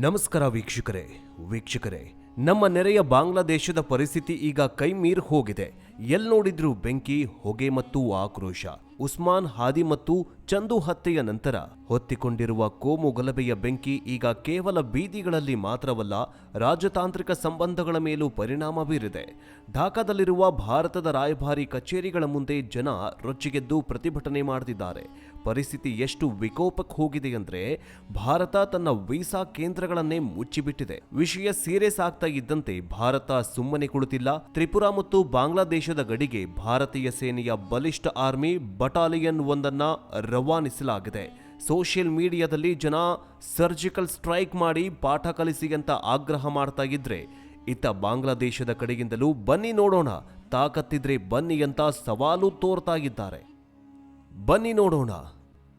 ನಮಸ್ಕಾರ ವೀಕ್ಷಕರೇ ನಮ್ಮ ನೆರೆಯ ಬಾಂಗ್ಲಾದೇಶದ ಪರಿಸ್ಥಿತಿ ಈಗ ಕೈ ಮೀರಿ ಹೋಗಿದೆ. ಎಲ್ಲಿ ನೋಡಿದ್ರೂ ಬೆಂಕಿ, ಹೊಗೆ ಮತ್ತು ಆಕ್ರೋಶ. ಉಸ್ಮಾನ್ ಹಾದಿ ಮತ್ತು ಚಂದು ಹತ್ಯೆಯ ನಂತರ ಹೊತ್ತಿಕೊಂಡಿರುವ ಕೋಮು ಗಲಭೆಯ ಬೆಂಕಿ ಈಗ ಕೇವಲ ಬೀದಿಗಳಲ್ಲಿ ಮಾತ್ರವಲ್ಲ, ರಾಜತಾಂತ್ರಿಕ ಸಂಬಂಧಗಳ ಮೇಲೂ ಪರಿಣಾಮ ಬೀರಿದೆ. ಢಾಕಾದಲ್ಲಿರುವ ಭಾರತದ ರಾಯಭಾರಿ ಕಚೇರಿಗಳ ಮುಂದೆ ಜನ ರೊಚ್ಚಿಗೆದ್ದು ಪ್ರತಿಭಟನೆ ಮಾಡುತ್ತಿದ್ದಾರೆ. ಪರಿಸ್ಥಿತಿ ಎಷ್ಟು ವಿಕೋಪಕ್ಕೆ ಹೋಗಿದೆ ಅಂದ್ರೆ ಭಾರತ ತನ್ನ ವೀಸಾ ಕೇಂದ್ರಗಳನ್ನೇ ಮುಚ್ಚಿಬಿಟ್ಟಿದೆ. ವಿಷಯ ಸೀರಿಯಸ್ ಆಗ್ತಾ ಇದ್ದಂತೆ ಭಾರತ ಸುಮ್ಮನೆ ಕುಳಿತಿಲ್ಲ. ತ್ರಿಪುರಾ ಮತ್ತು ಬಾಂಗ್ಲಾದೇಶದ ಗಡಿಗೆ ಭಾರತೀಯ ಸೇನೆಯ ಬಲಿಷ್ಠ ಆರ್ಮಿ ಬಟಾಲಿಯನ್ ಒಂದನ್ನ ರವಾನಿಸಲಾಗಿದೆ. ಸೋಷಿಯಲ್ ಮೀಡಿಯಾದಲ್ಲಿ ಜನ ಸರ್ಜಿಕಲ್ ಸ್ಟ್ರೈಕ್ ಮಾಡಿ ಪಾಠ ಕಲಿಸಿ ಅಂತ ಆಗ್ರಹ ಮಾಡ್ತಾ ಇದ್ರೆ, ಇತ್ತ ಬಾಂಗ್ಲಾದೇಶದ ಕಡೆಗಿಂದಲೂ ಬನ್ನಿ ನೋಡೋಣ, ತಾಕತ್ತಿದ್ರೆ ಬನ್ನಿ ಅಂತ ಸವಾಲು ತೋರ್ತಾ ಇದ್ದಾರೆ. ಬನ್ನಿ ನೋಡೋಣ,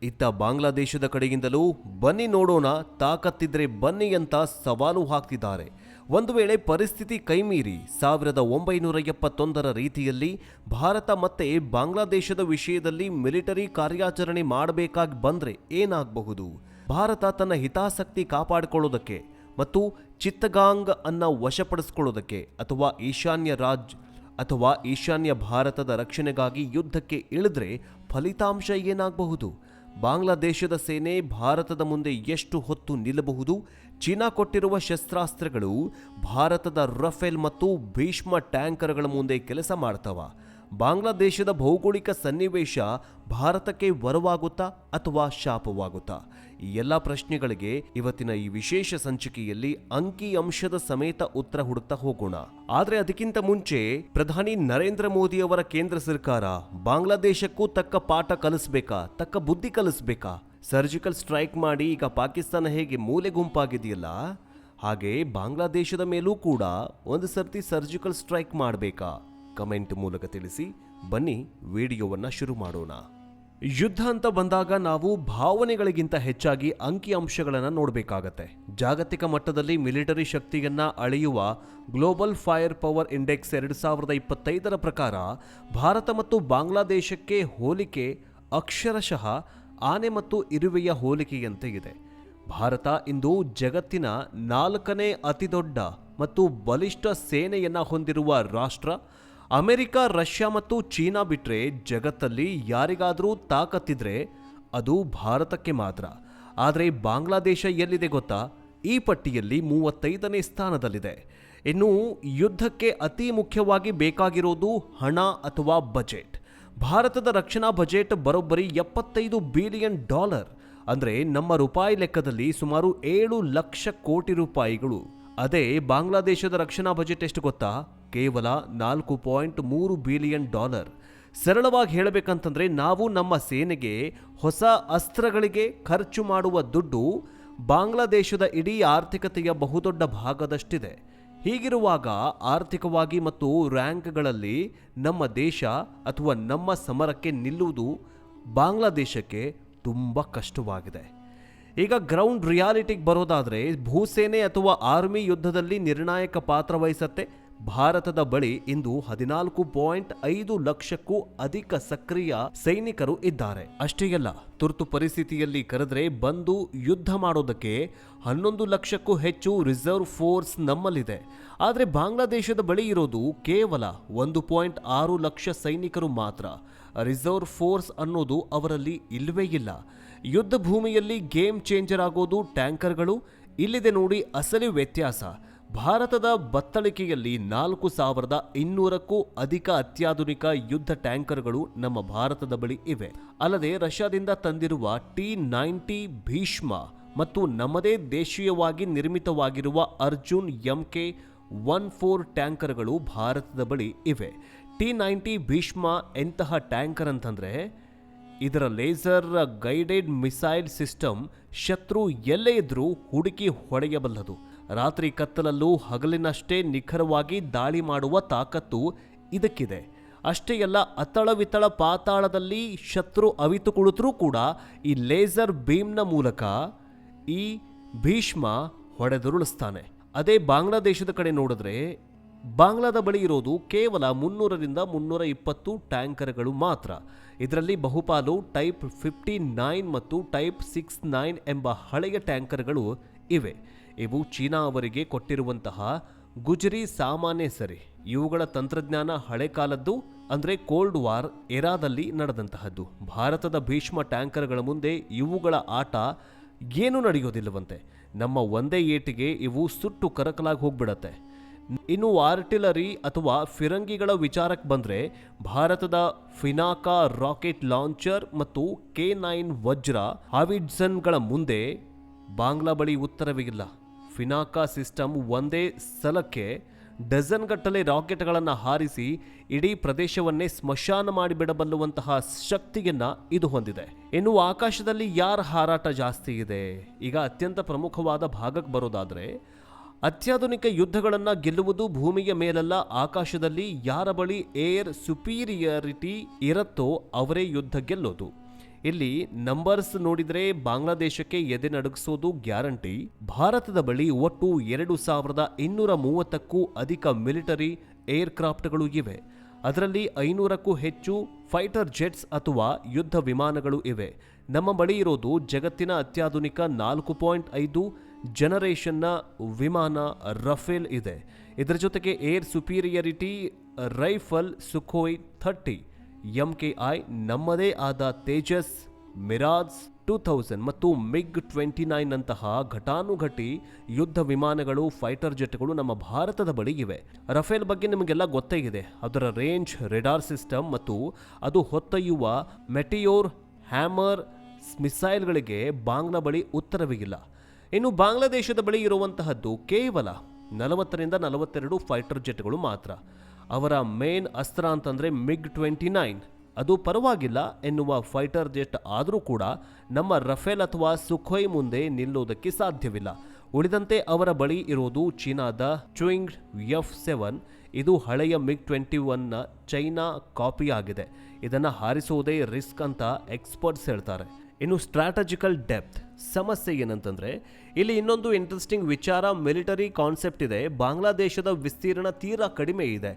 ಇತ್ತ ಬಾಂಗ್ಲಾದೇಶದ ಕಡೆಗಿಂದಲೂ ಬನ್ನಿ ನೋಡೋಣ, ತಾಕತ್ತಿದ್ರೆ ಬನ್ನಿ ಅಂತ ಸವಾಲು ಹಾಕ್ತಿದ್ದಾರೆ. ಒಂದು ವೇಳೆ ಪರಿಸ್ಥಿತಿ ಕೈಮೀರಿ 1971ರ ರೀತಿಯಲ್ಲಿ ಭಾರತ ಮತ್ತೆ ಬಾಂಗ್ಲಾದೇಶದ ವಿಷಯದಲ್ಲಿ ಮಿಲಿಟರಿ ಕಾರ್ಯಾಚರಣೆ ಮಾಡಬೇಕಾಗಿ ಬಂದ್ರೆ ಏನಾಗಬಹುದು? ಭಾರತ ತನ್ನ ಹಿತಾಸಕ್ತಿ ಕಾಪಾಡಿಕೊಳ್ಳೋದಕ್ಕೆ ಮತ್ತು ಚಿತ್ತಗಾಂಗ್ ಅನ್ನ ವಶಪಡಿಸಿಕೊಳ್ಳೋದಕ್ಕೆ ಅಥವಾ ಈಶಾನ್ಯ ಭಾರತದ ರಕ್ಷಣೆಗಾಗಿ ಯುದ್ಧಕ್ಕೆ ಇಳಿದ್ರೆ ಫಲಿತಾಂಶ ಏನಾಗಬಹುದು? ಬಾಂಗ್ಲಾದೇಶದ ಸೇನೆ ಭಾರತದ ಮುಂದೆ ಎಷ್ಟು ಹೊತ್ತು ನಿಲ್ಲಬಹುದು? ಚೀನಾ ಕೊಟ್ಟಿರುವ ಶಸ್ತ್ರಾಸ್ತ್ರಗಳು ಭಾರತದ ರಫೇಲ್ ಮತ್ತು ಭೀಷ್ಮ ಟ್ಯಾಂಕರ್ಗಳ ಮುಂದೆ ಕೆಲಸ ಮಾಡ್ತವ? ಬಾಂಗ್ಲಾದೇಶದ ಭೌಗೋಳಿಕ ಸನ್ನಿವೇಶ ಭಾರತಕ್ಕೆ ವರವಾಗುತ್ತಾ ಅಥವಾ ಶಾಪವಾಗುತ್ತಾ? ಈ ಎಲ್ಲ ಪ್ರಶ್ನೆಗಳಿಗೆ ಇವತ್ತಿನ ಈ ವಿಶೇಷ ಸಂಚಿಕೆಯಲ್ಲಿ ಅಂಕಿ ಅಂಶದ ಸಮೇತ ಉತ್ತರ ಹುಡುಕ್ತಾ ಹೋಗೋಣ. ಆದ್ರೆ ಅದಕ್ಕಿಂತ ಮುಂಚೆ ಪ್ರಧಾನಿ ನರೇಂದ್ರ ಮೋದಿ ಅವರ ಕೇಂದ್ರ ಸರ್ಕಾರ ಬಾಂಗ್ಲಾದೇಶಕ್ಕೂ ತಕ್ಕ ಪಾಠ ಕಲಿಸ್ಬೇಕಾ, ತಕ್ಕ ಬುದ್ಧಿ ಕಲಿಸ್ಬೇಕಾ? ಸರ್ಜಿಕಲ್ ಸ್ಟ್ರೈಕ್ ಮಾಡಿ ಈಗ ಪಾಕಿಸ್ತಾನ ಹೇಗೆ ಮೂಲೆ ಗುಂಪಾಗಿದೆಯಲ್ಲ, ಹಾಗೆ ಬಾಂಗ್ಲಾದೇಶದ ಮೇಲೂ ಕೂಡ ಒಂದು ಸರ್ತಿ ಸರ್ಜಿಕಲ್ ಸ್ಟ್ರೈಕ್ ಮಾಡಬೇಕಾ? ಕಮೆಂಟ್ ಮೂಲಕ ತಿಳಿಸಿ. ಬನ್ನಿ ವಿಡಿಯೋವನ್ನ ಶುರು ಮಾಡೋಣ. ಯುದ್ಧ ಅಂತ ಬಂದಾಗ ನಾವು ಭಾವನೆಗಳಿಗಿಂತ ಹೆಚ್ಚಾಗಿ ಅಂಕಿ ಅಂಶಗಳನ್ನು ನೋಡಬೇಕಾಗತ್ತೆ. ಜಾಗತಿಕ ಮಟ್ಟದಲ್ಲಿ ಮಿಲಿಟರಿ ಶಕ್ತಿಯನ್ನ ಅಳೆಯುವ ಗ್ಲೋಬಲ್ ಫೈರ್ ಪವರ್ ಇಂಡೆಕ್ಸ್ 2025ರ ಪ್ರಕಾರ ಭಾರತ ಮತ್ತು ಬಾಂಗ್ಲಾದೇಶಕ್ಕೆ ಹೋಲಿಕೆ ಅಕ್ಷರಶಃ ಆನೆ ಮತ್ತು ಇರುವೆಯ ಹೋಲಿಕೆಯಂತೆ ಇದೆ. ಭಾರತ ಇಂದು ಜಗತ್ತಿನ 4ನೇ ಅತಿದೊಡ್ಡ ಮತ್ತು ಬಲಿಷ್ಠ ಸೇನೆಯನ್ನ ಹೊಂದಿರುವ ರಾಷ್ಟ್ರ. ಅಮೆರಿಕ, ರಷ್ಯಾ ಮತ್ತು ಚೀನಾ ಬಿಟ್ರೆ ಜಗತ್ತಲ್ಲಿ ಯಾರಿಗಾದರೂ ತಾಕತ್ತಿದ್ರೆ ಅದು ಭಾರತಕ್ಕೆ ಮಾತ್ರ. ಆದರೆ ಬಾಂಗ್ಲಾದೇಶ ಎಲ್ಲಿದೆ ಗೊತ್ತಾ? ಈ ಪಟ್ಟಿಯಲ್ಲಿ 35ನೇ ಸ್ಥಾನದಲ್ಲಿದೆ. ಇನ್ನು ಯುದ್ಧಕ್ಕೆ ಅತಿ ಮುಖ್ಯವಾಗಿ ಬೇಕಾಗಿರೋದು ಹಣ ಅಥವಾ ಬಜೆಟ್. ಭಾರತದ ರಕ್ಷಣಾ ಬಜೆಟ್ ಬರೋಬ್ಬರಿ $75 ಬಿಲಿಯನ್, ಅಂದ್ರೆ ನಮ್ಮ ರೂಪಾಯಿ ಲೆಕ್ಕದಲ್ಲಿ ಸುಮಾರು 7 ಲಕ್ಷ ಕೋಟಿ ರೂಪಾಯಿಗಳು. ಅದೇ ಬಾಂಗ್ಲಾದೇಶದ ರಕ್ಷಣಾ ಬಜೆಟ್ ಎಷ್ಟು ಗೊತ್ತಾ? ಕೇವಲ $4.3 ಬಿಲಿಯನ್. ಸರಳವಾಗಿ ಹೇಳಬೇಕಂತಂದ್ರೆ ನಾವು ನಮ್ಮ ಸೇನೆಗೆ ಹೊಸ ಅಸ್ತ್ರಗಳಿಗೆ ಖರ್ಚು ಮಾಡುವ ದುಡ್ಡು ಬಾಂಗ್ಲಾದೇಶದ ಇಡೀ ಆರ್ಥಿಕತೆಯ ಬಹುದೊಡ್ಡ ಭಾಗದಷ್ಟಿದೆ. ಹೀಗಿರುವಾಗ ಆರ್ಥಿಕವಾಗಿ ಮತ್ತು ರ್ಯಾಂಕ್ಗಳಲ್ಲಿ ನಮ್ಮ ದೇಶ ಅಥವಾ ನಮ್ಮ ಸಮರಕ್ಕೆ ನಿಲ್ಲುವುದು ಬಾಂಗ್ಲಾದೇಶಕ್ಕೆ ತುಂಬ ಕಷ್ಟವಾಗಿದೆ. ಈಗ ಗ್ರೌಂಡ್ ರಿಯಾಲಿಟಿಗೆ ಬರೋದಾದ್ರೆ ಭೂಸೇನೆ ಅಥವಾ ಆರ್ಮಿ ಯುದ್ಧದಲ್ಲಿ ನಿರ್ಣಾಯಕ ಪಾತ್ರ ವಹಿಸತ್ತೆ. ಭಾರತದ ಬಳಿ ಇಂದು 14.5 ಲಕ್ಷಕ್ಕೂ ಅಧಿಕ ಸಕ್ರಿಯ ಸೈನಿಕರು ಇದ್ದಾರೆ. ಅಷ್ಟೇ ಅಲ್ಲ, ತುರ್ತು ಪರಿಸ್ಥಿತಿಯಲ್ಲಿ ಕರೆದ್ರೆ ಬಂದು ಯುದ್ಧ ಮಾಡೋದಕ್ಕೆ 11 ಲಕ್ಷಕ್ಕೂ ಹೆಚ್ಚು ರಿಸರ್ವ್ ಫೋರ್ಸ್ ನಮ್ಮಲ್ಲಿದೆ. ಆದರೆ ಬಾಂಗ್ಲಾದೇಶದ ಬಳಿ ಇರೋದು ಕೇವಲ 1.6 ಲಕ್ಷ ಸೈನಿಕರು ಮಾತ್ರ. ರಿಸರ್ವ್ ಫೋರ್ಸ್ ಅನ್ನೋದು ಅವರಲ್ಲಿ ಇಲ್ಲವೇ ಇಲ್ಲ. ಯುದ್ಧ ಭೂಮಿಯಲ್ಲಿ ಗೇಮ್ ಚೇಂಜರ್ ಆಗೋದು ಟ್ಯಾಂಕರ್ಗಳು. ಇಲ್ಲಿದೆ ನೋಡಿ ಅಸಲಿ ವ್ಯತ್ಯಾಸ. ಭಾರತದ ಬತ್ತಳಿಕೆಯಲ್ಲಿ 4200ಕ್ಕೂ ಅಧಿಕ ಅತ್ಯಾಧುನಿಕ ಯುದ್ಧ ಟ್ಯಾಂಕರ್ಗಳು ನಮ್ಮ ಭಾರತದ ಬಳಿ ಇವೆ. ಅಲ್ಲದೆ ರಷ್ಯಾದಿಂದ ತಂದಿರುವ T-90 ಭೀಷ್ಮ ಮತ್ತು ನಮ್ಮದೇ ದೇಶೀಯವಾಗಿ ನಿರ್ಮಿತವಾಗಿರುವ ಅರ್ಜುನ್ MK-14 ಟ್ಯಾಂಕರ್ಗಳು ಭಾರತದ ಬಳಿ ಇವೆ. T-90 ಭೀಷ್ಮ ಎಂತಹ ಟ್ಯಾಂಕರ್ ಅಂತಂದ್ರೆ ಇದರ ಲೇಸರ್ ಗೈಡೆಡ್ ಮಿಸೈಲ್ ಸಿಸ್ಟಮ್ ಶತ್ರು ಎಲ್ಲೇ ಇದ್ರೂ ಹುಡುಕಿ ಹೊಡೆಯಬಲ್ಲದು. ರಾತ್ರಿ ಕತ್ತಲಲ್ಲೂ ಹಗಲಿನಷ್ಟೇ ನಿಖರವಾಗಿ ದಾಳಿ ಮಾಡುವ ತಾಕತ್ತು ಇದಕ್ಕಿದೆ. ಅಷ್ಟೇ ಅಲ್ಲ, ಅತಳವಿತಳ ಪಾತಾಳದಲ್ಲಿ ಶತ್ರು ಅವಿತು ಕುಳಿತರೂ ಕೂಡ ಈ ಲೇಸರ್ ಬೀಮ್ನ ಮೂಲಕ ಈ ಭೀಷ್ಮ ಹೊಡೆದುರುಳಿಸ್ತಾನೆ. ಅದೇ ಬಾಂಗ್ಲಾದೇಶದ ಕಡೆ ನೋಡಿದ್ರೆ ಬಾಂಗ್ಲಾದ ಬಳಿ ಇರೋದು ಕೇವಲ 300ರಿಂದ 320 ಟ್ಯಾಂಕರ್ಗಳು ಮಾತ್ರ. ಇದರಲ್ಲಿ ಬಹುಪಾಲು ಟೈಪ್ 59 ಮತ್ತು ಟೈಪ್ 69 ಎಂಬ ಹಳೆಯ ಟ್ಯಾಂಕರ್ಗಳು ಇವೆ. ಇವು ಚೀನಾ ಅವರಿಗೆ ಕೊಟ್ಟಿರುವಂತಹ ಗುಜರಿ ಸಾಮಾನ್ಯ ಸರಿ. ಇವುಗಳ ತಂತ್ರಜ್ಞಾನ ಹಳೆ ಕಾಲದ್ದು, ಅಂದ್ರೆ ಕೋಲ್ಡ್ ವಾರ್ ಎರಾದಲ್ಲಿ ನಡೆದಂತಹದ್ದು. ಭಾರತದ ಭೀಷ್ಮ ಟ್ಯಾಂಕರ್ಗಳ ಮುಂದೆ ಇವುಗಳ ಆಟ ಏನೂ ನಡೆಯೋದಿಲ್ಲವಂತೆ. ನಮ್ಮ ಒಂದೇ ಏಟಿಗೆ ಇವು ಸುಟ್ಟು ಕರಕಲಾಗಿ ಹೋಗ್ಬಿಡತ್ತೆ. ಇನ್ನು ಆರ್ಟಿಲರಿ ಅಥವಾ ಫಿರಂಗಿಗಳ ವಿಚಾರಕ್ಕೆ ಬಂದರೆ ಭಾರತದ ಫಿನಾಕಾ ರಾಕೆಟ್ ಲಾಂಚರ್ ಮತ್ತು K9 ವಜ್ರ ಹಾವಿಟ್ಸನ್ಗಳ ಮುಂದೆ ಬಾಂಗ್ಲಾ ಬಳಿ ಉತ್ತರವಿಲ್ಲ. ಫಿನಾಕಾ ಸಿಸ್ಟಮ್ ಒಂದೇ ಸಲಕ್ಕೆ ಡಜನ್ ಗಟ್ಟಲೆ ರಾಕೆಟ್ಗಳನ್ನು ಹಾರಿಸಿ ಇಡೀ ಪ್ರದೇಶವನ್ನೇ ಸ್ಮಶಾನ ಮಾಡಿಬಿಡಬಲ್ಲುವಂತಹ ಶಕ್ತಿಯನ್ನ ಇದು ಹೊಂದಿದೆ. ಇನ್ನು ಆಕಾಶದಲ್ಲಿ ಯಾರ ಹಾರಾಟ ಜಾಸ್ತಿ ಇದೆ? ಈಗ ಅತ್ಯಂತ ಪ್ರಮುಖವಾದ ಭಾಗಕ್ಕೆ ಬರೋದಾದ್ರೆ, ಅತ್ಯಾಧುನಿಕ ಯುದ್ಧಗಳನ್ನು ಗೆಲ್ಲುವುದು ಭೂಮಿಯ ಮೇಲಲ್ಲ, ಆಕಾಶದಲ್ಲಿ ಯಾರ ಬಳಿ ಏರ್ ಸುಪೀರಿಯರಿಟಿ ಇರುತ್ತೋ ಅವರೇ ಯುದ್ಧ ಗೆಲ್ಲೋದು. ಇಲ್ಲಿ ನಂಬರ್ಸ್ ನೋಡಿದ್ರೆ ಬಾಂಗ್ಲಾದೇಶಕ್ಕೆ ಎದೆ ನಡುಗಿಸೋದು ಗ್ಯಾರಂಟಿ. ಭಾರತದ ಬಳಿ ಒಟ್ಟು 2230ಕ್ಕೂ ಅಧಿಕ ಮಿಲಿಟರಿ ಏರ್ಕ್ರಾಫ್ಟ್ಗಳು ಇವೆ. ಅದರಲ್ಲಿ 500ಕ್ಕೂ ಹೆಚ್ಚು ಫೈಟರ್ ಜೆಟ್ಸ್ ಅಥವಾ ಯುದ್ಧ ವಿಮಾನಗಳು ಇವೆ. ನಮ್ಮ ಬಳಿ ಇರೋದು ಜಗತ್ತಿನ ಅತ್ಯಾಧುನಿಕ 4.5 ಜನರೇಷನ್ನ ವಿಮಾನ ರಫೇಲ್ ಇದೆ. ಇದರ ಜೊತೆಗೆ ಏರ್ ಸುಪೀರಿಯರಿಟಿ ರೈಫಲ್ ಸುಖೋಯ್ 30 MKI, ನಮ್ಮದೇ ಆದ ತೇಜಸ್, ಮಿರಾಜ್ 2000 ಮತ್ತು MiG-29 ನಂತಹ ಘಟಾನುಘಟಿ ಯುದ್ಧ ವಿಮಾನಗಳು, ಫೈಟರ್ ಜೆಟ್ಗಳು ನಮ್ಮ ಭಾರತದ ಬಳಿ ಇವೆ. ರಫೇಲ್ ಬಗ್ಗೆ ನಿಮಗೆಲ್ಲ ಗೊತ್ತೇ ಇದೆ. ಅದರ ರೇಂಜ್, ರೆಡಾರ್ ಸಿಸ್ಟಮ್ ಮತ್ತು ಅದು ಹೊತ್ತೊಯ್ಯುವ ಮೆಟಿಯೋರ್, ಹ್ಯಾಮರ್ ಮಿಸೈಲ್ಗಳಿಗೆ ಬಾಂಗ್ಲಾ ಬಳಿ ಉತ್ತರವಿಲ್ಲ. ಇನ್ನು ಬಾಂಗ್ಲಾದೇಶದ ಬಳಿ ಇರುವಂತಹದ್ದು ಕೇವಲ 40ರಿಂದ 42 ಫೈಟರ್ ಜೆಟ್ಗಳು ಮಾತ್ರ. ಅವರ ಮೇನ್ ಅಸ್ತ್ರ ಅಂತಂದರೆ MiG-29. ಅದು ಪರವಾಗಿಲ್ಲ ಎನ್ನುವ ಫೈಟರ್ ಜೆಟ್ ಆದರೂ ಕೂಡ ನಮ್ಮ ರಫೇಲ್ ಅಥವಾ ಸುಖೋಯ್ ಮುಂದೆ ನಿಲ್ಲೋದಕ್ಕೆ ಸಾಧ್ಯವಿಲ್ಲ. ಉಳಿದಂತೆ ಅವರ ಬಳಿ ಇರೋದು ಚೀನಾದ ಚುಯಿಂಗ್ F7. ಇದು ಹಳೆಯ MiG-21ನ ಚೈನಾ ಕಾಪಿ ಆಗಿದೆ. ಇದನ್ನು ಹಾರಿಸೋದೇ ರಿಸ್ಕ್ ಅಂತ ಎಕ್ಸ್ಪರ್ಟ್ಸ್ ಹೇಳ್ತಾರೆ. ಇನ್ನು ಸ್ಟ್ರಾಟಜಿಕಲ್ ಡೆಪ್ತ್ ಸಮಸ್ಯೆ ಏನಂತಂದ್ರೆ, ಇಲ್ಲಿ ಇನ್ನೊಂದು ಇಂಟ್ರೆಸ್ಟಿಂಗ್ ವಿಚಾರ, ಮಿಲಿಟರಿ ಕಾನ್ಸೆಪ್ಟ್ ಇದೆ. ಬಾಂಗ್ಲಾದೇಶದ ವಿಸ್ತೀರ್ಣ ತೀರಾ ಕಡಿಮೆ ಇದೆ.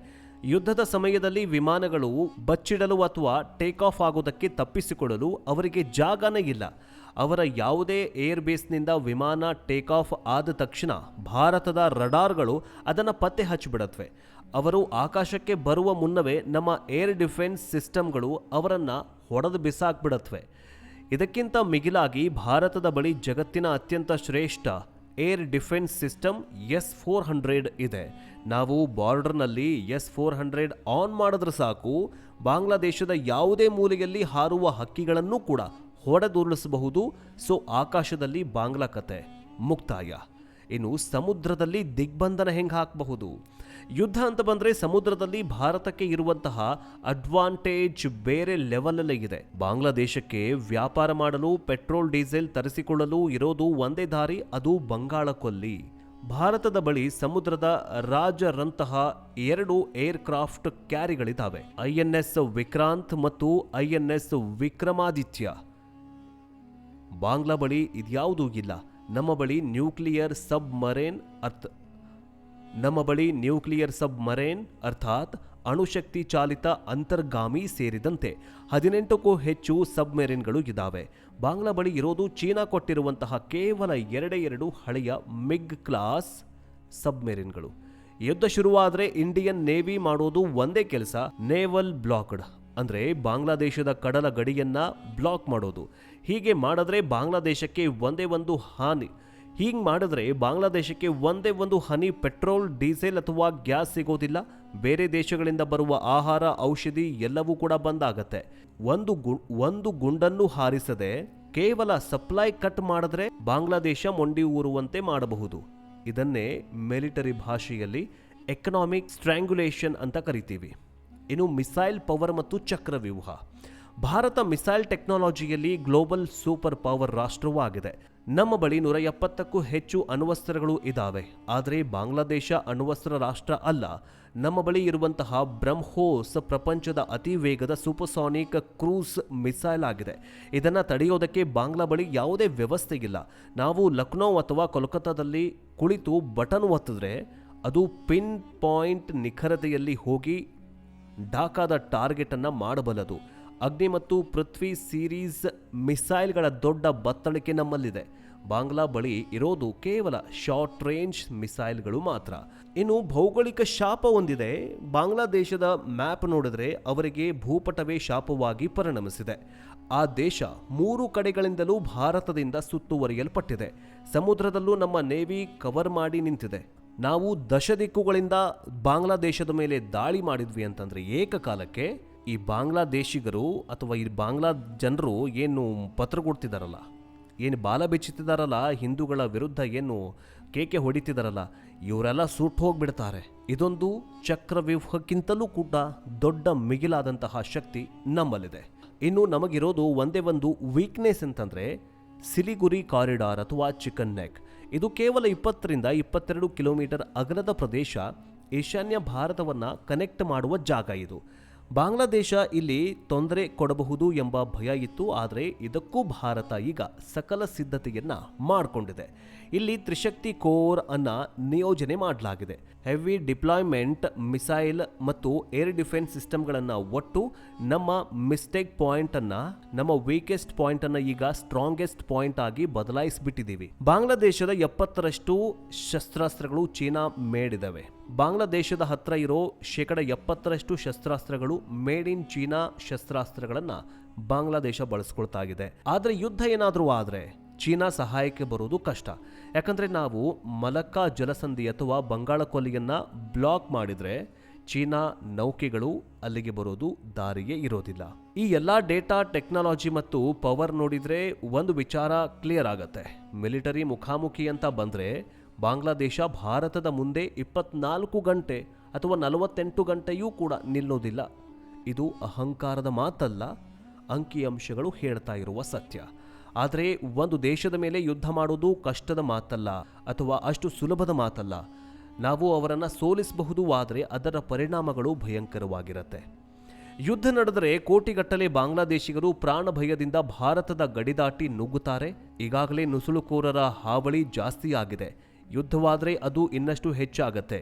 ಯುದ್ಧದ ಸಮಯದಲ್ಲಿ ವಿಮಾನಗಳು ಬಚ್ಚಿಡಲು ಅಥವಾ ಟೇಕ್ ಆಫ್ ಆಗೋದಕ್ಕೆ ತಪ್ಪಿಸಿಕೊಳ್ಳಲು ಅವರಿಗೆ ಜಾಗನೇ ಇಲ್ಲ. ಅವರ ಯಾವುದೇ ಏರ್ ಬೇಸ್ನಿಂದ ವಿಮಾನ ಟೇಕ್ ಆಫ್ ಆದ ತಕ್ಷಣ ಭಾರತದ ರಡಾರ್ಗಳು ಅದನ್ನು ಪತ್ತೆ ಹಚ್ಚಿಬಿಡತ್ವೆ. ಅವರು ಆಕಾಶಕ್ಕೆ ಬರುವ ಮುನ್ನವೇ ನಮ್ಮ ಏರ್ ಡಿಫೆನ್ಸ್ ಸಿಸ್ಟಮ್ಗಳು ಅವರನ್ನು ಹೊಡೆದು ಬಿಸಾಕ್ಬಿಡತ್ವೆ. ಇದಕ್ಕಿಂತ ಮಿಗಿಲಾಗಿ ಭಾರತದ ಬಳಿ ಜಗತ್ತಿನ ಅತ್ಯಂತ ಶ್ರೇಷ್ಠ ಏರ್ ಡಿಫೆನ್ಸ್ ಸಿಸ್ಟಮ್ S-400 ಇದೆ. ನಾವು ಬಾರ್ಡರ್ನಲ್ಲಿ S-400 ಆನ್ ಮಾಡಿದ್ರೆ ಸಾಕು, ಬಾಂಗ್ಲಾದೇಶದ ಯಾವುದೇ ಮೂಲೆಯಲ್ಲಿ ಹಾರುವ ಹಕ್ಕಿಗಳನ್ನು ಕೂಡ ಹೊಡೆದುರುಳಿಸಬಹುದು. ಸೊ ಆಕಾಶದಲ್ಲಿ ಬಾಂಗ್ಲಾ ಕತೆ ಮುಕ್ತಾಯ. ಇನ್ನು ಸಮುದ್ರದಲ್ಲಿ ದಿಗ್ಬಂಧನ ಹೆಂಗೆ ಹಾಕಬಹುದು? ಯುದ್ಧ ಅಂತ ಬಂದರೆ ಸಮುದ್ರದಲ್ಲಿ ಭಾರತಕ್ಕೆ ಇರುವಂತಹ ಅಡ್ವಾಂಟೇಜ್ ಬೇರೆ ಲೆವೆಲಲ್ಲೇ ಇದೆ. ಬಾಂಗ್ಲಾದೇಶಕ್ಕೆ ವ್ಯಾಪಾರ ಮಾಡಲು ಪೆಟ್ರೋಲ್ ಡೀಸೆಲ್ ತರಿಸಿಕೊಳ್ಳಲು ಇರೋದು ಒಂದೇ ದಾರಿ, ಅದು ಬಂಗಾಳ ಕೊಲ್ಲಿ. ಭಾರತದ ಬಳಿ ಸಮುದ್ರದ ರಾಜರಂತಹ 2 ಏರ್ ಕ್ರಾಫ್ಟ್ ಕ್ಯಾರಿಗಳಿದ್ದಾವೆ, INS ವಿಕ್ರಾಂತ್ ಮತ್ತು INS ವಿಕ್ರಮಾದಿತ್ಯ. ಬಾಂಗ್ಲಾ ಬಳಿ ಇದ್ಯಾವುದೂ ಇಲ್ಲ. ನಮ್ಮ ಬಳಿ ನ್ಯೂಕ್ಲಿಯರ್ ಸಬ್ಮರೇನ್ ಅರ್ಥಾತ್ ಅಣುಶಕ್ತಿ ಚಾಲಿತ ಅಂತರ್ಗಾಮಿ ಸೇರಿದಂತೆ 18ಕ್ಕೂ ಹೆಚ್ಚು ಸಬ್ಮೆರಿನ್ಗಳು ಇದ್ದಾವೆ. ಬಾಂಗ್ಲಾ ಬಳಿ ಇರೋದು ಚೀನಾ ಕೊಟ್ಟಿರುವಂತಹ ಕೇವಲ 2 ಹಳೆಯ MiG ಕ್ಲಾಸ್ ಸಬ್ಮೆರಿನ್ಗಳು. ಯುದ್ಧ ಶುರುವಾದರೆ ಇಂಡಿಯನ್ ನೇವಿ ಮಾಡೋದು ಒಂದೇ ಕೆಲಸ, ನೇವಲ್ ಬ್ಲಾಕ್ಡ್, ಅಂದರೆ ಬಾಂಗ್ಲಾದೇಶದ ಕಡಲ ಗಡಿಯನ್ನ ಬ್ಲಾಕ್ ಮಾಡೋದು. ಹೀಗೆ ಮಾಡಿದ್ರೆ ಬಾಂಗ್ಲಾದೇಶಕ್ಕೆ ಒಂದೇ ಒಂದು ಹನಿ ಪೆಟ್ರೋಲ್, ಡೀಸೆಲ್ ಅಥವಾ ಗ್ಯಾಸ್ ಸಿಗೋದಿಲ್ಲ. ಬೇರೆ ದೇಶಗಳಿಂದ ಬರುವ ಆಹಾರ, ಔಷಧಿ ಎಲ್ಲವೂ ಕೂಡ ಬಂದಾಗತ್ತೆ. ಒಂದು ಗುಂಡನ್ನು ಹಾರಿಸದೆ ಕೇವಲ ಸಪ್ಲೈ ಕಟ್ ಮಾಡಿದ್ರೆ ಬಾಂಗ್ಲಾದೇಶ ಮೊಂಡಿ ಊರುವಂತೆ ಮಾಡಬಹುದು. ಇದನ್ನೇ ಮಿಲಿಟರಿ ಭಾಷೆಯಲ್ಲಿ ಎಕನಾಮಿಕ್ ಸ್ಟ್ರ್ಯಾಂಗ್ಯುಲೇಷನ್ ಅಂತ ಕರಿತೀವಿ. ಇನ್ನು ಮಿಸೈಲ್ ಪವರ್ ಮತ್ತು ಚಕ್ರವ್ಯೂಹ. ಭಾರತ ಮಿಸೈಲ್ ಟೆಕ್ನಾಲಜಿಯಲ್ಲಿ ಗ್ಲೋಬಲ್ ಸೂಪರ್ ಪವರ್ ರಾಷ್ಟ್ರವಾಗಿದೆ. ನಮ್ಮ ಬಳಿ 170ಕ್ಕೂ ಹೆಚ್ಚು ಅಣ್ವಸ್ತ್ರಗಳು ಇದ್ದಾವೆ. ಆದರೆ ಬಾಂಗ್ಲಾದೇಶ ಅಣ್ವಸ್ತ್ರ ರಾಷ್ಟ್ರ ಅಲ್ಲ. ನಮ್ಮ ಬಳಿ ಇರುವಂತಹ ಬ್ರಹ್ಮೋಸ್ ಪ್ರಪಂಚದ ಅತಿ ವೇಗದ ಸೂಪರ್ಸಾನಿಕ್ ಕ್ರೂಸ್ ಮಿಸೈಲ್ ಆಗಿದೆ. ಇದನ್ನು ತಡೆಯೋದಕ್ಕೆ ಬಾಂಗ್ಲಾ ಬಳಿ ಯಾವುದೇ ವ್ಯವಸ್ಥೆ ಇಲ್ಲ. ನಾವು ಲಕ್ನೋ ಅಥವಾ ಕೋಲ್ಕತ್ತಾದಲ್ಲಿ ಕುಳಿತು ಬಟನ್ ಒತ್ತಿದ್ರೆ ಅದು ಪಿನ್ ಪಾಯಿಂಟ್ ನಿಖರತೆಯಲ್ಲಿ ಹೋಗಿ ಢಾಕಾದ ಟಾರ್ಗೆಟ್ ಅನ್ನು ಮಾಡಬಲ್ಲದು. ಅಗ್ನಿ ಮತ್ತು ಪೃಥ್ವಿ ಸೀರೀಸ್ ಮಿಸೈಲ್ಗಳ ದೊಡ್ಡ ಬತ್ತಳಿಕೆ ನಮ್ಮಲ್ಲಿದೆ. ಬಾಂಗ್ಲಾ ಬಳಿ ಇರೋದು ಕೇವಲ ಶಾರ್ಟ್ ರೇಂಜ್ ಮಿಸೈಲ್ಗಳು ಮಾತ್ರ. ಇನ್ನು ಭೌಗೋಳಿಕ ಶಾಪ ಹೊಂದಿದೆ. ಬಾಂಗ್ಲಾದೇಶದ ಮ್ಯಾಪ್ ನೋಡಿದ್ರೆ ಅವರಿಗೆ ಭೂಪಟವೇ ಶಾಪವಾಗಿ ಪರಿಣಮಿಸಿದೆ. ಆ ದೇಶ 3 ಕಡೆಗಳಿಂದಲೂ ಭಾರತದಿಂದ ಸುತ್ತುವರಿಯಲ್ಪಟ್ಟಿದೆ. ಸಮುದ್ರದಲ್ಲೂ ನಮ್ಮ ನೇವಿ ಕವರ್ ಮಾಡಿ ನಿಂತಿದೆ. ನಾವು ದಶದಿಕ್ಕುಗಳಿಂದ ಬಾಂಗ್ಲಾದೇಶದ ಮೇಲೆ ದಾಳಿ ಮಾಡಿದ್ವಿ ಅಂತಂದ್ರೆ ಏಕಕಾಲಕ್ಕೆ ಈ ಬಾಂಗ್ಲಾದೇಶಿಗರು ಅಥವಾ ಈ ಬಾಂಗ್ಲಾ ಜನರು ಏನು ಪತ್ರ ಕೊಡ್ತಿದಾರಲ್ಲ, ಏನು ಬಾಲ ಬೆಚ್ಚುತ್ತಿದ್ದಾರಲ್ಲ, ಹಿಂದೂಗಳ ವಿರುದ್ಧ ಏನು ಕೇಕೆ ಹೊಡಿತಿದಾರಲ್ಲ, ಇವರೆಲ್ಲ ಸುಟ್ಟು ಹೋಗ್ಬಿಡ್ತಾರೆ. ಇದೊಂದು ಚಕ್ರವ್ಯೂಹಕ್ಕಿಂತಲೂ ಕೂಡ ದೊಡ್ಡ ಮಿಗಿಲಾದಂತಹ ಶಕ್ತಿ ನಮ್ಮಲ್ಲಿದೆ. ಇನ್ನು ನಮಗಿರೋದು ಒಂದೇ ಒಂದು ವೀಕ್ನೆಸ್ ಅಂತಂದ್ರೆ ಸಿಲಿಗುರಿ ಕಾರಿಡಾರ್ ಅಥವಾ ಚಿಕನ್ ನೆಕ್. ಇದು ಕೇವಲ 20ರಿಂದ 22 ಕಿಲೋಮೀಟರ್ ಅಗಲದ ಪ್ರದೇಶ. ಈಶಾನ್ಯ ಭಾರತವನ್ನ ಕನೆಕ್ಟ್ ಮಾಡುವ ಜಾಗ ಇದು. ಬಾಂಗ್ಲಾದೇಶ ಇಲ್ಲಿ ತೊಂದರೆ ಕೊಡಬಹುದು ಎಂಬ ಭಯ ಇತ್ತು. ಆದರೆ ಇದಕ್ಕೂ ಭಾರತ ಈಗ ಸಕಲ ಸಿದ್ಧತೆಯನ್ನ ಮಾಡಿಕೊಂಡಿದೆ. ಇಲ್ಲಿ ತ್ರಿಶಕ್ತಿ ಕೋರ್ ಅನ್ನ ನಿಯೋಜನೆ ಮಾಡಲಾಗಿದೆ. ಹೆವಿ ಡಿಪ್ಲಾಯ್ಮೆಂಟ್ ಮಿಸೈಲ್ ಮತ್ತು ಏರ್ ಡಿಫೆನ್ಸ್ ಸಿಸ್ಟಮ್ಗಳನ್ನ ಒಟ್ಟು ನಮ್ಮ ಮಿಸ್ಟೇಕ್ ಪಾಯಿಂಟ್ ಅನ್ನ, ನಮ್ಮ ವೀಕೆಸ್ಟ್ ಪಾಯಿಂಟ್ ಅನ್ನ ಈಗ ಸ್ಟ್ರಾಂಗೆಸ್ಟ್ ಪಾಯಿಂಟ್ ಆಗಿ ಬದಲಾಯಿಸಿಬಿಟ್ಟಿದ್ದೀವಿ. ಬಾಂಗ್ಲಾದೇಶದ 70ರಷ್ಟು ಶಸ್ತ್ರಾಸ್ತ್ರಗಳು ಚೀನಾ ಮೇಡ್ ಇದಾವೆ. ಬಾಂಗ್ಲಾದೇಶದ ಹತ್ರ ಇರೋ 70% ಶಸ್ತ್ರಾಸ್ತ್ರಗಳು ಮೇಡ್ ಇನ್ ಚೀನಾ ಶಸ್ತ್ರಾಸ್ತ್ರಗಳನ್ನ ಬಾಂಗ್ಲಾದೇಶ ಬಳಸ್ಕೊಳ್ತಾ ಇದೆ. ಆದ್ರೆ ಯುದ್ಧ ಏನಾದ್ರೂ ಆದ್ರೆ ಚೀನಾ ಸಹಾಯಕ್ಕೆ ಬರೋದು ಕಷ್ಟ. ಯಾಕಂದ್ರೆ ನಾವು ಮಲಕ್ಕಾ ಜಲಸಂಧಿ ಅಥವಾ ಬಂಗಾಳ ಕೊಲ್ಲಿಯನ್ನ ಬ್ಲಾಕ್ ಮಾಡಿದ್ರೆ ಚೀನಾ ನೌಕೆಗಳು ಅಲ್ಲಿಗೆ ಬರೋದು ದಾರಿಗೆ ಇರೋದಿಲ್ಲ. ಈ ಎಲ್ಲಾ ಡೇಟಾ, ಟೆಕ್ನಾಲಜಿ ಮತ್ತು ಪವರ್ ನೋಡಿದ್ರೆ ಒಂದು ವಿಚಾರ ಕ್ಲಿಯರ್ ಆಗತ್ತೆ. ಮಿಲಿಟರಿ ಮುಖಾಮುಖಿ ಅಂತ ಬಂದ್ರೆ ಬಾಂಗ್ಲಾದೇಶ ಭಾರತದ ಮುಂದೆ 24 ಗಂಟೆ ಅಥವಾ 48 ಗಂಟೆಯೂ ಕೂಡ ನಿಲ್ಲೋದಿಲ್ಲ. ಇದು ಅಹಂಕಾರದ ಮಾತಲ್ಲ, ಅಂಕಿಅಂಶಗಳು ಹೇಳ್ತಾ ಇರುವ ಸತ್ಯ. ಆದರೆ ಒಂದು ದೇಶದ ಮೇಲೆ ಯುದ್ಧ ಮಾಡೋದು ಕಷ್ಟದ ಮಾತಲ್ಲ ಅಥವಾ ಅಷ್ಟು ಸುಲಭದ ಮಾತಲ್ಲ. ನಾವು ಅವರನ್ನು ಸೋಲಿಸಬಹುದು, ಆದರೆ ಅದರ ಪರಿಣಾಮಗಳು ಭಯಂಕರವಾಗಿರುತ್ತೆ. ಯುದ್ಧ ನಡೆದರೆ ಕೋಟಿಗಟ್ಟಲೆ ಬಾಂಗ್ಲಾದೇಶಿಗರು ಪ್ರಾಣ ಭಯದಿಂದ ಭಾರತದ ಗಡಿ ದಾಟಿ ನುಗ್ಗುತ್ತಾರೆ. ಈಗಾಗಲೇ ನುಸುಳುಕೋರರ ಹಾವಳಿ ಜಾಸ್ತಿಯಾಗಿದೆ. ಯುದ್ಧವಾದರೆ ಅದು ಇನ್ನಷ್ಟು ಹೆಚ್ಚಾಗತ್ತೆ.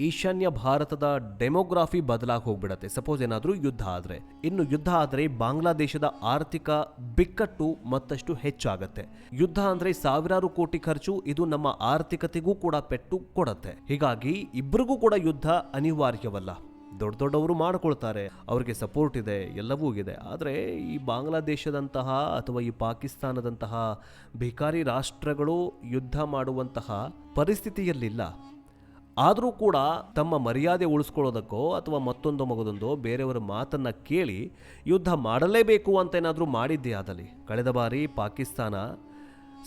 ಈಶಾನ್ಯ ಭಾರತದ ಡೆಮೋಗ್ರಾಫಿ ಬದಲಾಗಿ ಹೋಗ್ಬಿಡತ್ತೆ. ಸಪೋಸ್ ಏನಾದರೂ ಯುದ್ಧ ಆದರೆ, ಇನ್ನು ಯುದ್ಧ ಆದರೆ ಬಾಂಗ್ಲಾದೇಶದ ಆರ್ಥಿಕ ಬಿಕ್ಕಟ್ಟು ಮತ್ತಷ್ಟು ಹೆಚ್ಚಾಗತ್ತೆ. ಯುದ್ಧ ಅಂದ್ರೆ ಸಾವಿರಾರು ಕೋಟಿ ಖರ್ಚು. ಇದು ನಮ್ಮ ಆರ್ಥಿಕತೆಗೂ ಕೂಡ ಪೆಟ್ಟು ಕೊಡತ್ತೆ. ಹೀಗಾಗಿ ಇಬ್ಬರಿಗೂ ಕೂಡ ಯುದ್ಧ ಅನಿವಾರ್ಯವಲ್ಲ. ದೊಡ್ಡವರು ಮಾಡ್ಕೊಳ್ತಾರೆ, ಅವ್ರಿಗೆ ಸಪೋರ್ಟ್ ಇದೆ, ಎಲ್ಲವೂ ಇದೆ. ಆದರೆ ಈ ಬಾಂಗ್ಲಾದೇಶದಂತಹ ಅಥವಾ ಈ ಪಾಕಿಸ್ತಾನದಂತಹ ಭಿಕಾರಿ ರಾಷ್ಟ್ರಗಳು ಯುದ್ಧ ಮಾಡುವಂತಹ ಪರಿಸ್ಥಿತಿಯಲ್ಲಿಲ್ಲ. ಆದರೂ ಕೂಡ ತಮ್ಮ ಮರ್ಯಾದೆ ಉಳಿಸ್ಕೊಳ್ಳೋದಕ್ಕೋ ಅಥವಾ ಮಗದೊಂದೋ ಬೇರೆಯವರ ಮಾತನ್ನ ಕೇಳಿ ಯುದ್ಧ ಮಾಡಲೇಬೇಕು ಅಂತ ಏನಾದರೂ ಮಾಡಿದ್ದೇ ಆದಲ್ಲಿ. ಕಳೆದ ಬಾರಿ ಪಾಕಿಸ್ತಾನ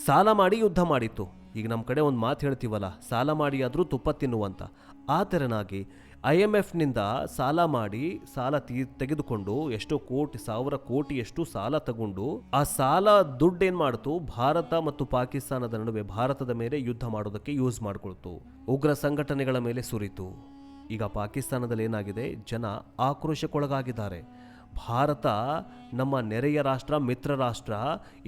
ಸಾಲ ಮಾಡಿ ಯುದ್ಧ ಮಾಡಿತ್ತು. ಈಗ ನಮ್ಮ ಕಡೆ ಒಂದು ಮಾತು ಹೇಳ್ತೀವಲ್ಲ, ಸಾಲ ಮಾಡಿ ಆದರೂ ತುಪ್ಪ ತಿನ್ನುವಂತ. ಆ ತೆರನಾಗಿ IMFನಿಂದ ಸಾಲ ತೆಗೆದುಕೊಂಡು ಎಷ್ಟೋ ಸಾವಿರ ಕೋಟಿಯಷ್ಟು ಸಾಲ ತಗೊಂಡು ಆ ಸಾಲ ದುಡ್ಡು ಏನ್ ಮಾಡ್ತು, ಭಾರತ ಮತ್ತು ಪಾಕಿಸ್ತಾನದ ನಡುವೆ ಭಾರತದ ಮೇಲೆ ಯುದ್ಧ ಮಾಡೋದಕ್ಕೆ ಯೂಸ್ ಮಾಡ್ಕೊಳ್ತು. ಉಗ್ರ ಸಂಘಟನೆಗಳ ಮೇಲೆ ಸುರಿತು. ಈಗ ಪಾಕಿಸ್ತಾನದಲ್ಲಿ ಏನಾಗಿದೆ, ಜನ ಆಕ್ರೋಶಕ್ಕೊಳಗಾಗಿದ್ದಾರೆ. ಭಾರತ ನಮ್ಮ ನೆರೆಯ ರಾಷ್ಟ್ರ, ಮಿತ್ರ ರಾಷ್ಟ್ರ.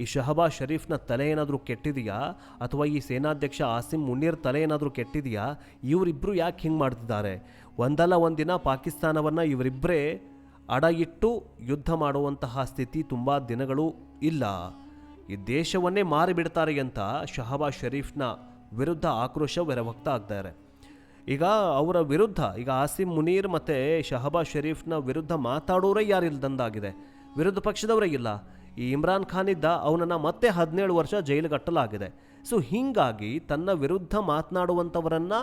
ಈ ಶಹಬಾಜ್ ಶರೀಫ್ನ ತಲೆ ಏನಾದರೂ ಕೆಟ್ಟಿದೆಯಾ ಅಥವಾ ಈ ಸೇನಾಧ್ಯಕ್ಷ ಆಸಿಮ್ ಮುನೀರ್ ತಲೆ ಏನಾದರೂ ಕೆಟ್ಟಿದೆಯಾ? ಇವರಿಬ್ಬರು ಯಾಕೆ ಹಿಂಗೆ ಮಾಡ್ತಿದ್ದಾರೆ? ಒಂದಲ್ಲ ಒಂದಿನ ಪಾಕಿಸ್ತಾನವನ್ನು ಇವರಿಬ್ಬರೇ ಅಡ ಇಟ್ಟು ಯುದ್ಧ ಮಾಡುವಂತಹ ಸ್ಥಿತಿ ತುಂಬ ದಿನಗಳು ಇಲ್ಲ. ಈ ದೇಶವನ್ನೇ ಮಾರಿಬಿಡ್ತಾರೆ ಅಂತ ಶಹಬಾಜ್ ಶರೀಫ್ನ ವಿರುದ್ಧ ಆಕ್ರೋಶ ವ್ಯಕ್ತ ಆಗ್ತಾರೆ. ಈಗ ಅವರ ವಿರುದ್ಧ ಈಗ ಆಸಿಮ್ ಮುನೀರ್ ಮತ್ತು ಶಹಬಾಜ್ ಶರೀಫ್ನ ವಿರುದ್ಧ ಮಾತಾಡೋರೇ ಯಾರಿಲ್ದಂದಾಗಿದೆ. ವಿರುದ್ಧ ಪಕ್ಷದವರೇ ಇಲ್ಲ. ಈ ಇಮ್ರಾನ್ ಖಾನ್ ಇದ್ದ, ಅವನನ್ನು ಮತ್ತೆ 17 ವರ್ಷ ಜೈಲಿಗೆ ಕಟ್ಟಲಾಗಿದೆ. ಸೊ ಹೀಗಾಗಿ ತನ್ನ ವಿರುದ್ಧ ಮಾತನಾಡುವಂಥವರನ್ನು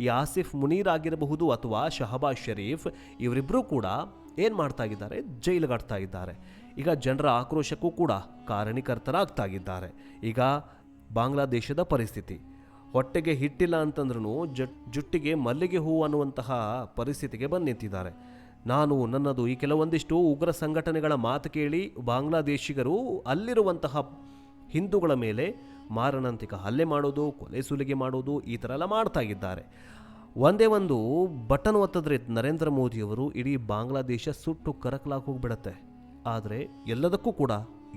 ಈ ಆಸಿಫ್ ಮುನೀರ್ ಆಗಿರಬಹುದು ಅಥವಾ ಶಹಬಾಜ್ ಶರೀಫ್, ಇವರಿಬ್ಬರೂ ಕೂಡ ಏನು ಮಾಡ್ತಾ ಇದ್ದಾರೆ, ಜೈಲಿಗಾಡ್ತಾ ಇದ್ದಾರೆ. ಈಗ ಜನರ ಆಕ್ರೋಶಕ್ಕೂ ಕೂಡ ಕಾರಣೀಕರ್ತರಾಗ್ತಾ ಇದ್ದಾರೆ. ಈಗ ಬಾಂಗ್ಲಾದೇಶದ ಪರಿಸ್ಥಿತಿ, ಹೊಟ್ಟೆಗೆ ಹಿಟ್ಟಿಲ್ಲ ಅಂತಂದ್ರೂ ಜುಟ್ಟಿಗೆ ಮಲ್ಲಿಗೆ ಹೂವು ಅನ್ನುವಂತಹ ಪರಿಸ್ಥಿತಿಗೆ ಬಂದು ನಿಂತಿದ್ದಾರೆ. ನನ್ನದು ಈ ಕೆಲವೊಂದಿಷ್ಟು ಉಗ್ರ ಸಂಘಟನೆಗಳ ಮಾತು ಕೇಳಿ ಬಾಂಗ್ಲಾದೇಶಿಗರು ಅಲ್ಲಿರುವಂತಹ ಹಿಂದೂಗಳ ಮೇಲೆ ಮಾರಣಾಂತಿಕ ಹಲ್ಲೆ ಮಾಡೋದು, ಕೊಲೆ ಸುಲಿಗೆ ಮಾಡೋದು, ಈ ಥರ ಎಲ್ಲ ಮಾಡ್ತಾ ಇದ್ದಾರೆ. ಒಂದೇ ಒಂದು ಬಟನ್ ಒತ್ತಿದ್ರೆ ನರೇಂದ್ರ ಮೋದಿಯವರು ಇಡೀ ಬಾಂಗ್ಲಾದೇಶ ಸುಟ್ಟು ಕರಕಲಾಗಿ ಹೋಗ್ಬಿಡತ್ತೆ. ಆದರೆ ಎಲ್ಲದಕ್ಕೂ ಕೂಡ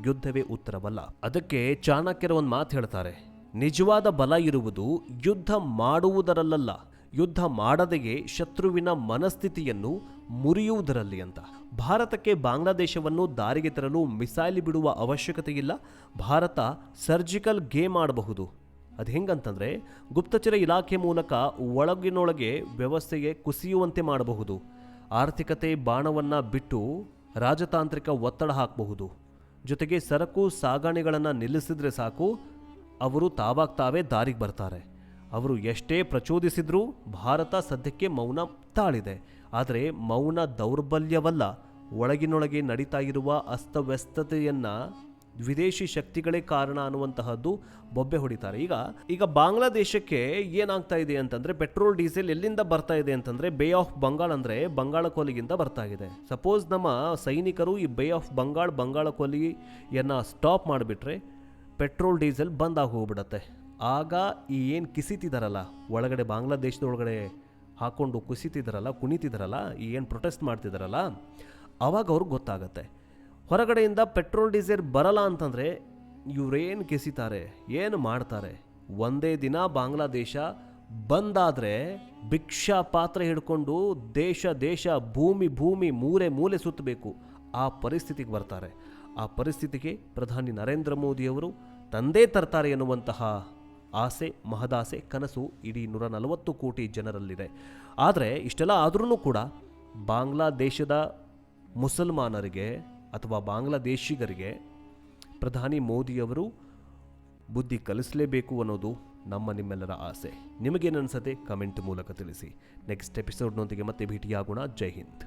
ಯುದ್ಧವೇ ಉತ್ತರವಲ್ಲ. ಅದಕ್ಕೆ ಚಾಣಕ್ಯರ ಒಂದು ಮಾತು ಹೇಳ್ತಾರೆ, ನಿಜವಾದ ಬಲ ಇರುವುದು ಯುದ್ಧ ಮಾಡುವುದರಲ್ಲ, ಯುದ್ಧ ಮಾಡದೆಯೇ ಶತ್ರುವಿನ ಮನಸ್ಥಿತಿಯನ್ನು ಮುರಿಯುವುದರಲ್ಲಿ ಅಂತ. ಭಾರತಕ್ಕೆ ಬಾಂಗ್ಲಾದೇಶವನ್ನು ದಾರಿಗೆ ತರಲು ಮಿಸೈಲ್ ಬಿಡುವ ಅವಶ್ಯಕತೆ ಇಲ್ಲ. ಭಾರತ ಸರ್ಜಿಕಲ್ ಗೇಮ್ ಆಡಬಹುದು. ಅದು ಹೆಂಗಂತಂದರೆ, ಗುಪ್ತಚರ ಇಲಾಖೆ ಮೂಲಕ ಒಳಗಿನೊಳಗೆ ವ್ಯವಸ್ಥೆಗೆ ಕುಸಿಯುವಂತೆ ಮಾಡಬಹುದು. ಆರ್ಥಿಕತೆ ಬಾಣವನ್ನು ಬಿಟ್ಟು ರಾಜತಾಂತ್ರಿಕ ಒತ್ತಡ ಹಾಕಬಹುದು. ಜೊತೆಗೆ ಸರಕು ಸಾಗಣೆಗಳನ್ನು ನಿಲ್ಲಿಸಿದ್ರೆ ಸಾಕು, ಅವರು ತಾವೇ ದಾರಿಗೆ ಬರ್ತಾರೆ. ಅವರು ಎಷ್ಟೇ ಪ್ರಚೋದಿಸಿದ್ರೂ ಭಾರತ ಸದ್ಯಕ್ಕೆ ಮೌನ ತಾಳಿದೆ. ಆದರೆ ಮೌನ ದೌರ್ಬಲ್ಯವಲ್ಲ, ಒಳಗಿನೊಳಗೆ ನಡೀತಾ ಇರುವ ಅಸ್ತವ್ಯಸ್ತತೆಯನ್ನು ವಿದೇಶಿ ಶಕ್ತಿಗಳೇ ಕಾರಣ ಅನ್ನುವಂತಹದ್ದು ಬೊಬ್ಬೆ ಹೊಡಿತಾರೆ. ಈಗ ಬಾಂಗ್ಲಾದೇಶಕ್ಕೆ ಏನಾಗ್ತಾ ಇದೆ ಅಂತಂದರೆ, ಪೆಟ್ರೋಲ್ ಡೀಸೆಲ್ ಎಲ್ಲಿಂದ ಬರ್ತಾ ಇದೆ ಅಂತಂದರೆ, ಬೇ ಆಫ್ ಬಂಗಾಳ್ ಅಂದರೆ ಬಂಗಾಳ ಕೊಲ್ಲಿಗಿಂದ ಬರ್ತಾ ಇದೆ. ಸಪೋಸ್ ನಮ್ಮ ಸೈನಿಕರು ಈ ಬೇ ಆಫ್ ಬಂಗಾಳ ಕೊಲ್ಲಿಯನ್ನು ಸ್ಟಾಪ್ ಮಾಡಿಬಿಟ್ರೆ ಪೆಟ್ರೋಲ್ ಡೀಸೆಲ್ ಬಂದ್ ಆಗಿ ಹೋಗ್ಬಿಡತ್ತೆ. ಆಗ ಈ ಏನು ಕಿಸಿತಿದಾರಲ್ಲ ಒಳಗಡೆ, ಬಾಂಗ್ಲಾದೇಶದೊಳಗಡೆ ಹಾಕ್ಕೊಂಡು ಕುಣಿತಿದಾರಲ್ಲ, ಈ ಏನು ಪ್ರೊಟೆಸ್ಟ್ ಮಾಡ್ತಿದಾರಲ್ಲ, ಆವಾಗ ಅವ್ರಿಗೆ ಗೊತ್ತಾಗತ್ತೆ ಹೊರಗಡೆಯಿಂದ ಪೆಟ್ರೋಲ್ ಡೀಸೆಲ್ ಬರಲ್ಲ ಅಂತಂದರೆ ಇವರೇನು ಕಿಸಿತಾರೆ, ಏನು ಮಾಡ್ತಾರೆ. ಒಂದೇ ದಿನ ಬಾಂಗ್ಲಾದೇಶ ಬಂದಾದರೆ ಭಿಕ್ಷಾ ಪಾತ್ರೆ ಹಿಡ್ಕೊಂಡು ದೇಶ ಭೂಮಿ ಮೂಲೆ ಸುತ್ತಬೇಕು. ಆ ಪರಿಸ್ಥಿತಿಗೆ ಬರ್ತಾರೆ. ಆ ಪರಿಸ್ಥಿತಿಗೆ ಪ್ರಧಾನಿ ನರೇಂದ್ರ ಮೋದಿಯವರು ತಂದೇ ತರ್ತಾರೆ ಎನ್ನುವಂತಹ ಆಸೆ, ಮಹದಾಸೆ, ಕನಸು ಇಡೀ 140 ಕೋಟಿ ಜನರಲ್ಲಿದೆ. ಆದರೆ ಇಷ್ಟೆಲ್ಲ ಆದ್ರೂ ಕೂಡ ಬಾಂಗ್ಲಾದೇಶದ ಮುಸಲ್ಮಾನರಿಗೆ ಅಥವಾ ಬಾಂಗ್ಲಾದೇಶಿಗರಿಗೆ ಪ್ರಧಾನಿ ಮೋದಿಯವರು ಬುದ್ಧಿ ಕಲಿಸಲೇಬೇಕು ಅನ್ನೋದು ನಿಮ್ಮೆಲ್ಲರ ಆಸೆ. ನಿಮಗೇನು ಅನಿಸುತ್ತೆ ಕಮೆಂಟ್ ಮೂಲಕ ತಿಳಿಸಿ. ನೆಕ್ಸ್ಟ್ ಎಪಿಸೋಡ್ನೊಂದಿಗೆ ಮತ್ತೆ ಭೇಟಿಯಾಗೋಣ. ಜೈ ಹಿಂದ್.